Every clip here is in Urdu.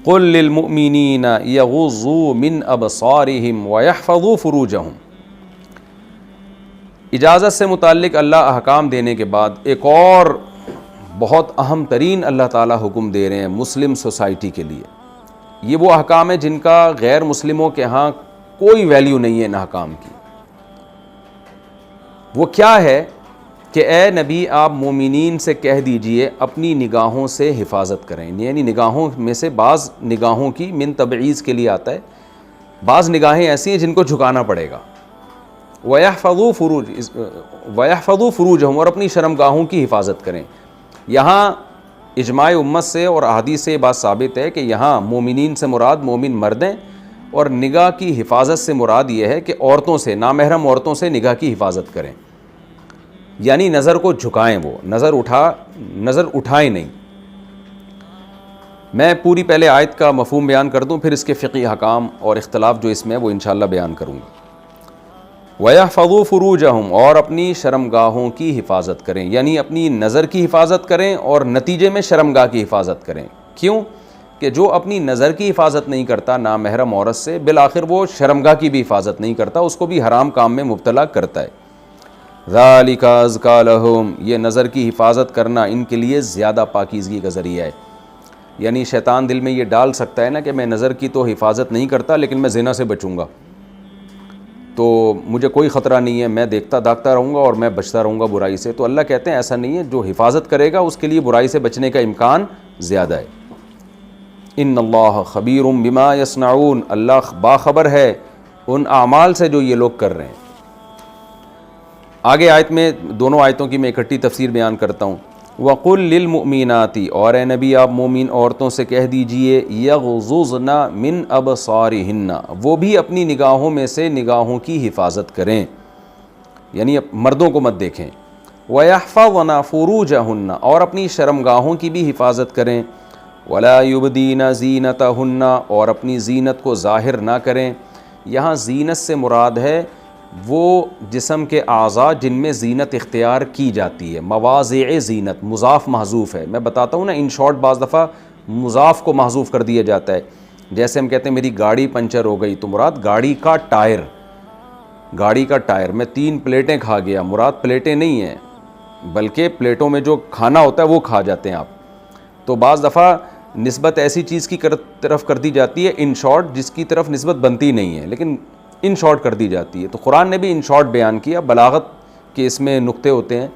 قل للمؤمنین یغضوا من ابصارہم ویحفظوا فروجہم. اجازت سے متعلق اللہ احکام دینے کے بعد ایک اور بہت اہم ترین اللہ تعالیٰ حکم دے رہے ہیں مسلم سوسائٹی کے لیے. یہ وہ احکام ہیں جن کا غیر مسلموں کے ہاں کوئی ویلیو نہیں ہے ان احکام کی. وہ کیا ہے کہ اے نبی آپ مومنین سے کہہ دیجئے اپنی نگاہوں سے حفاظت کریں. یعنی نگاہوں میں سے بعض نگاہوں کی من تبعیض کے لیے آتا ہے, بعض نگاہیں ایسی ہیں جن کو جھکانا پڑے گا. وَيَحْفَظُوا فُرُوجَهُمْ, اور اپنی شرمگاہوں کی حفاظت کریں. یہاں اجماع امت سے اور احادیث سے یہ بات ثابت ہے کہ یہاں مومنین سے مراد مومن مرد ہیں, اور نگاہ کی حفاظت سے مراد یہ ہے کہ عورتوں سے, نامحرم عورتوں سے نگاہ کی حفاظت کریں. یعنی نظر کو جھکائیں, وہ نظر اٹھائیں نہیں. میں پوری پہلے آیت کا مفہوم بیان کر دوں, پھر اس کے فقہی احکام اور اختلاف جو اس میں ہے وہ انشاءاللہ بیان کروں گا. وَيَحْفَظُوا فُرُوجَهُمْ, اور اپنی شرمگاہوں کی حفاظت کریں, یعنی اپنی نظر کی حفاظت کریں اور نتیجے میں شرمگاہ کی حفاظت کریں. کیوں کہ جو اپنی نظر کی حفاظت نہیں کرتا نامحرم عورت سے, بالآخر وہ شرمگاہ کی بھی حفاظت نہیں کرتا, اس کو بھی حرام کام میں مبتلا کرتا ہے. ذَلِكَ أَزْكَىٰ لَهُمْ, یہ نظر کی حفاظت کرنا ان کے لیے زیادہ پاکیزگی کا ذریعہ ہے. یعنی شیطان دل میں یہ ڈال سکتا ہے نا کہ میں نظر کی تو حفاظت نہیں کرتا لیکن میں زنا سے بچوں گا, تو مجھے کوئی خطرہ نہیں ہے, میں دیکھتا داکھتا رہوں گا اور میں بچتا رہوں گا برائی سے. تو اللہ کہتے ہیں ایسا نہیں ہے, جو حفاظت کرے گا اس کے لیے برائی سے بچنے کا امکان زیادہ ہے. ان اللہ خبیر بما یصنعون, اللہ باخبر ہے ان اعمال سے جو یہ لوگ کر رہے ہیں. آگے آیت میں, دونوں آیتوں کی میں اکٹھی تفسیر بیان کرتا ہوں. وَقُلْ لِلْمُؤْمِنَاتِ, اور اے نبی آپ مومن عورتوں سے کہہ دیجئے یغضضن من ابصارہن, وہ بھی اپنی نگاہوں میں سے نگاہوں کی حفاظت کریں, یعنی مردوں کو مت دیکھیں. وَيَحْفَظْنَ فُرُوجَهُنَّ, اور اپنی شرمگاہوں کی بھی حفاظت کریں. وَلَا يُبْدِينَ زِينَتَهُنَّ, اور اپنی زینت کو ظاہر نہ کریں. یہاں زینت سے مراد ہے وہ جسم کے اعضاء جن میں زینت اختیار کی جاتی ہے. مواضع زینت, مضاف محذوف ہے. میں بتاتا ہوں نا, ان شارٹ بعض دفعہ مضاف کو محذوف کر دیا جاتا ہے. جیسے ہم کہتے ہیں میری گاڑی پنچر ہو گئی, تو مراد گاڑی کا ٹائر, گاڑی کا ٹائر. میں 3 پلیٹیں کھا گیا, مراد پلیٹیں نہیں ہیں بلکہ پلیٹوں میں جو کھانا ہوتا ہے وہ کھا جاتے ہیں آپ. تو بعض دفعہ نسبت ایسی چیز کی طرف کر دی جاتی ہے ان شارٹ جس کی طرف نسبت بنتی نہیں ہے, لیکن ان شارٹ کر دی جاتی ہے. تو قرآن نے بھی ان شارٹ بیان کیا, بلاغت کے اس میں نقطے ہوتے ہیں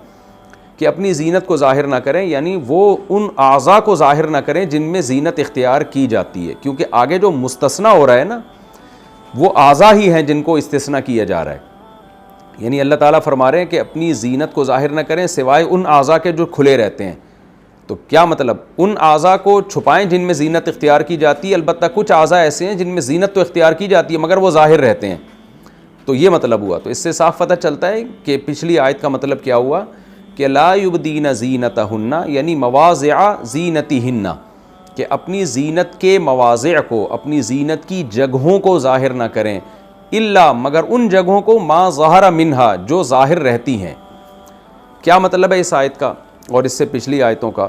کہ اپنی زینت کو ظاہر نہ کریں, یعنی وہ ان اعضاء کو ظاہر نہ کریں جن میں زینت اختیار کی جاتی ہے, کیونکہ آگے جو مستثنیٰ ہو رہا ہے نا وہ اعضاء ہی ہیں جن کو استثناء کیا جا رہا ہے. یعنی اللہ تعالیٰ فرما رہے ہیں کہ اپنی زینت کو ظاہر نہ کریں سوائے ان اعضاء کے جو کھلے رہتے ہیں. تو کیا مطلب, ان اعضاء کو چھپائیں جن میں زینت اختیار کی جاتی ہے, البتہ کچھ اعضاء ایسے ہیں جن میں زینت تو اختیار کی جاتی ہے مگر وہ ظاہر رہتے ہیں. تو یہ مطلب ہوا. تو اس سے صاف پتہ چلتا ہے کہ پچھلی آیت کا مطلب کیا ہوا کہ لا یبدین زینتہن, یعنی مواضع زینتہن, کہ اپنی زینت کے مواضع کو, اپنی زینت کی جگہوں کو ظاہر نہ کریں, الا, مگر ان جگہوں کو ما ظہر منہا, جو ظاہر رہتی ہیں. کیا مطلب ہے اس آیت کا اور اس سے پچھلی آیتوں کا؟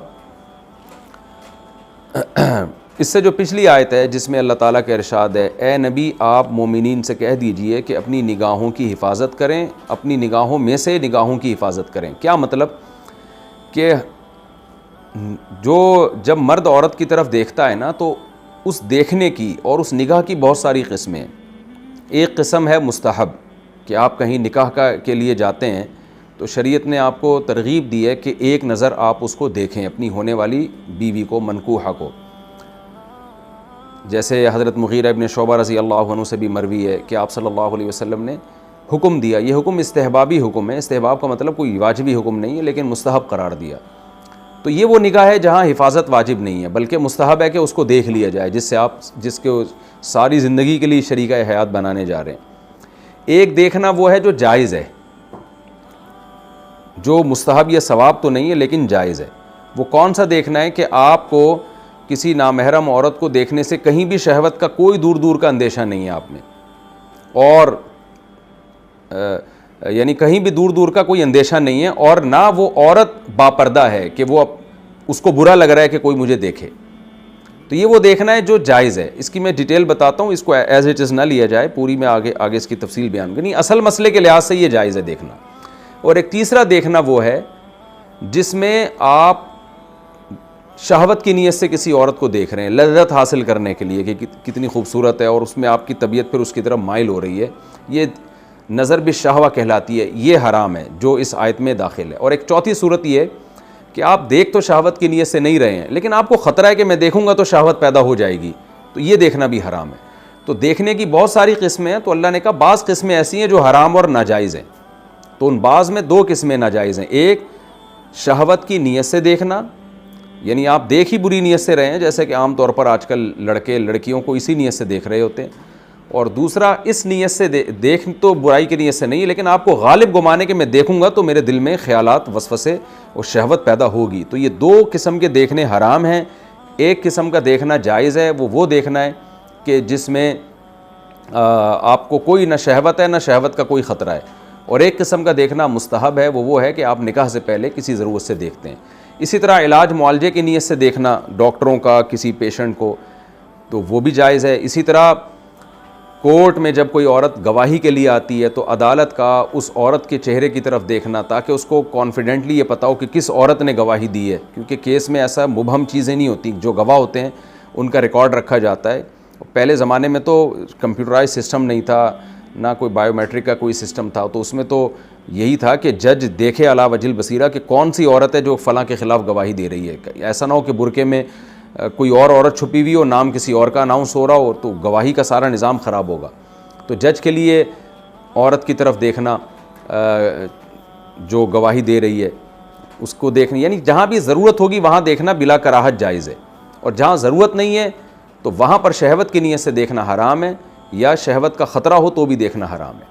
اس سے جو پچھلی آیت ہے جس میں اللہ تعالیٰ کا ارشاد ہے اے نبی آپ مومنین سے کہہ دیجئے کہ اپنی نگاہوں کی حفاظت کریں, اپنی نگاہوں میں سے نگاہوں کی حفاظت کریں. کیا مطلب کہ جو جب مرد عورت کی طرف دیکھتا ہے نا تو اس دیکھنے کی اور اس نگاہ کی بہت ساری قسمیں ہیں. ایک قسم ہے مستحب, کہ آپ کہیں نکاح کے لیے جاتے ہیں تو شریعت نے آپ کو ترغیب دی ہے کہ ایک نظر آپ اس کو دیکھیں, اپنی ہونے والی بیوی کو, منکوحہ کو. جیسے حضرت مغیرہ ابن شعبہ رضی اللہ عنہ سے بھی مروی ہے کہ آپ صلی اللہ علیہ وسلم نے حکم دیا. یہ حکم استحبابی حکم ہے, استحباب کا مطلب کوئی واجبی حکم نہیں ہے لیکن مستحب قرار دیا. تو یہ وہ نگاہ ہے جہاں حفاظت واجب نہیں ہے بلکہ مستحب ہے کہ اس کو دیکھ لیا جائے, جس سے آپ جس کو ساری زندگی کے لیے شریکہ حیات بنانے جا رہے ہیں. ایک دیکھنا وہ ہے جو جائز ہے, جو مستحب یا ثواب تو نہیں ہے لیکن جائز ہے. وہ کون سا دیکھنا ہے کہ آپ کو کسی نامحرم عورت کو دیکھنے سے کہیں بھی شہوت کا کوئی دور دور کا اندیشہ نہیں ہے آپ میں, اور یعنی کہیں بھی دور دور کا کوئی اندیشہ نہیں ہے, اور نہ وہ عورت باپردہ ہے کہ وہ اس کو برا لگ رہا ہے کہ کوئی مجھے دیکھے. تو تو یہ وہ دیکھنا ہے جو جائز ہے. اس کی میں ڈیٹیل بتاتا ہوں, اس کو ایز اٹ از نہ لیا جائے, پوری میں آگے اس کی تفصیل بیان کرنی. اصل مسئلے کے لحاظ سے یہ جائز ہے دیکھنا. اور ایک تیسرا دیکھنا وہ ہے جس میں آپ شہوت کی نیت سے کسی عورت کو دیکھ رہے ہیں لذت حاصل کرنے کے لیے کہ کتنی خوبصورت ہے, اور اس میں آپ کی طبیعت پھر اس کی طرف مائل ہو رہی ہے, یہ نظر بالشہوہ کہلاتی ہے, یہ حرام ہے جو اس آیت میں داخل ہے. اور ایک چوتھی صورت یہ کہ آپ دیکھ تو شہوت کی نیت سے نہیں رہے ہیں, لیکن آپ کو خطرہ ہے کہ میں دیکھوں گا تو شہوت پیدا ہو جائے گی, تو یہ دیکھنا بھی حرام ہے. تو دیکھنے کی بہت ساری قسمیں ہیں, تو اللہ نے کہا بعض قسمیں ایسی ہیں جو حرام اور ناجائز ہیں. تو ان بعض میں 2 قسمیں ناجائز ہیں. ایک شہوت کی نیت سے دیکھنا, یعنی آپ دیکھ ہی بری نیت سے رہے ہیں, جیسے کہ عام طور پر آج کل لڑکے لڑکیوں کو اسی نیت سے دیکھ رہے ہوتے ہیں. اور دوسرا اس نیت سے دیکھ تو برائی کی نیت سے نہیں, لیکن آپ کو غالب گمانے کہ میں دیکھوں گا تو میرے دل میں خیالات وسوسے اور شہوت پیدا ہوگی. تو یہ 2 قسم کے دیکھنے حرام ہیں. ایک قسم کا دیکھنا جائز ہے, وہ دیکھنا ہے کہ جس میں آپ کو کوئی نہ شہوت ہے نہ شہوت کا کوئی خطرہ ہے. اور ایک قسم کا دیکھنا مستحب ہے, وہ ہے کہ آپ نکاح سے پہلے کسی ضرورت سے دیکھتے ہیں. اسی طرح علاج معالجے کی نیت سے دیکھنا ڈاکٹروں کا کسی پیشنٹ کو, تو وہ بھی جائز ہے. اسی طرح کورٹ میں جب کوئی عورت گواہی کے لیے آتی ہے تو عدالت کا اس عورت کے چہرے کی طرف دیکھنا تاکہ اس کو کانفیڈنٹلی یہ پتہ ہو کہ کس عورت نے گواہی دی ہے, کیونکہ کیس میں ایسا مبہم چیزیں نہیں ہوتی. جو گواہ ہوتے ہیں ان کا ریکارڈ رکھا جاتا ہے. پہلے زمانے میں تو کمپیوٹرائز سسٹم نہیں تھا, نہ کوئی بائیو میٹرک کا کوئی سسٹم تھا, تو اس میں تو یہی تھا کہ جج دیکھے علی وجہ البصیرہ کہ کون سی عورت ہے جو فلاں کے خلاف گواہی دے رہی ہے. ایسا نہ ہو کہ برقعے میں کوئی اور عورت چھپی ہوئی ہو, نام کسی اور کا اناؤنس ہو رہا ہو, تو گواہی کا سارا نظام خراب ہوگا. تو جج کے لیے عورت کی طرف دیکھنا, جو گواہی دے رہی ہے اس کو دیکھنا, یعنی جہاں بھی ضرورت ہوگی وہاں دیکھنا بلا کراہت جائز ہے. اور جہاں ضرورت نہیں ہے تو وہاں پر شہوت کی نیت سے دیکھنا حرام ہے, یا شہوت کا خطرہ ہو تو بھی دیکھنا حرام ہے.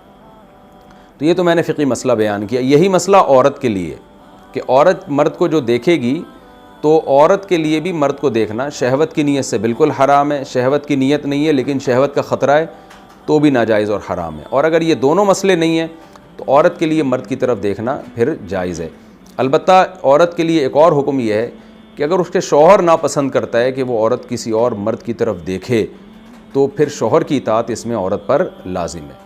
تو یہ تو میں نے فقہی مسئلہ بیان کیا. یہی مسئلہ عورت کے لیے کہ عورت مرد کو جو دیکھے گی تو عورت کے لیے بھی مرد کو دیکھنا شہوت کی نیت سے بالکل حرام ہے. شہوت کی نیت نہیں ہے لیکن شہوت کا خطرہ ہے تو بھی ناجائز اور حرام ہے. اور اگر یہ دونوں مسئلے نہیں ہیں تو عورت کے لیے مرد کی طرف دیکھنا پھر جائز ہے. البتہ عورت کے لیے ایک اور حکم یہ ہے کہ اگر اس کے شوہر ناپسند کرتا ہے کہ وہ عورت کسی اور مرد کی طرف دیکھے تو پھر شوہر کی اطاعت اس میں عورت پر لازم ہے.